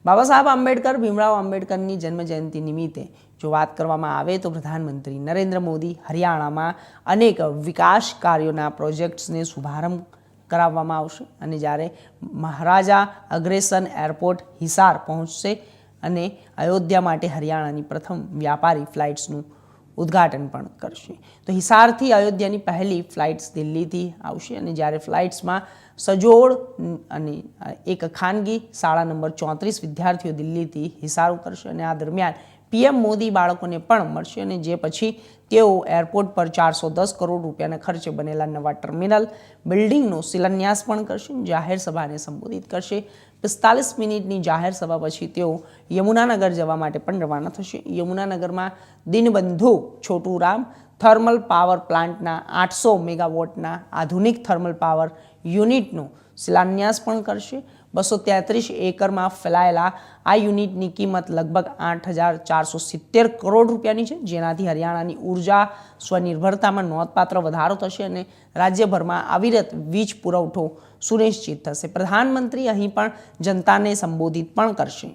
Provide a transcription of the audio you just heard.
બાબા સાહેબ આંબેડકર ભીમરાવ આંબેડકરની જન્મજયંતિ નિમિત્તે જો વાત કરવામાં આવે તો પ્રધાનમંત્રી નરેન્દ્ર મોદી હરિયાણામાં અનેક વિકાસ કાર્યોના પ્રોજેક્ટ્સને શુભારંભ કરાવવામાં આવશે અને જ્યારે મહારાજા અગ્રસેન એરપોર્ટ હિસાર પહોંચશે અને અયોધ્યા માટે હરિયાણાની પ્રથમ વ્યાપારી ફ્લાઇટ્સનું ઉદ્ઘાટન પણ કરશે। તો હિસારથી અયોધ્યાની પહેલી ફ્લાઇટ્સ દિલ્હીથી આવશે અને જ્યારે ફ્લાઇટ્સમાં સજોડ અને એક ખાનગી શાળા નંબર 34 વિદ્યાર્થીઓ દિલ્હીથી હિસાર ઉતરશે અને આ દરમિયાન પીએમ મોદી બાળકોને પણ મળશે અને જે પછી તેઓ એરપોર્ટ પર 410 કરોડ રૂપિયાના ખર્ચે બનેલા નવા ટર્મિનલ બિલ્ડિંગનો શિલાન્યાસ પણ કરશે। જાહેર સભાને સંબોધિત કરશે। 45 મિનિટની જાહેર સભા પછી તેઓ યમુનાનગર જવા માટે પણ રવાના થશે। યમુનાનગરમાં દીનબંધુ છોટુરામ થર્મલ પાવર પ્લાન્ટના 800 મેગાવોટના આધુનિક થર્મલ પાવર યુનિટનો શિલાન્યાસ પણ કરશે। 233 એકરમાં ફેલાયેલા આ યુનિટની કિંમત લગભગ 8,470 કરોડ રૂપિયાની છે, જેનાથી હરિયાણાની ઉર્જા સ્વનિર્ભરતામાં નોંધપાત્ર વધારો થશે અને રાજ્યભરમાં અવિરત વીજ પુરવઠો સુનિશ્ચિત થશે। પ્રધાનમંત્રી અહીં પણ જનતાને સંબોધિત પણ કરશે।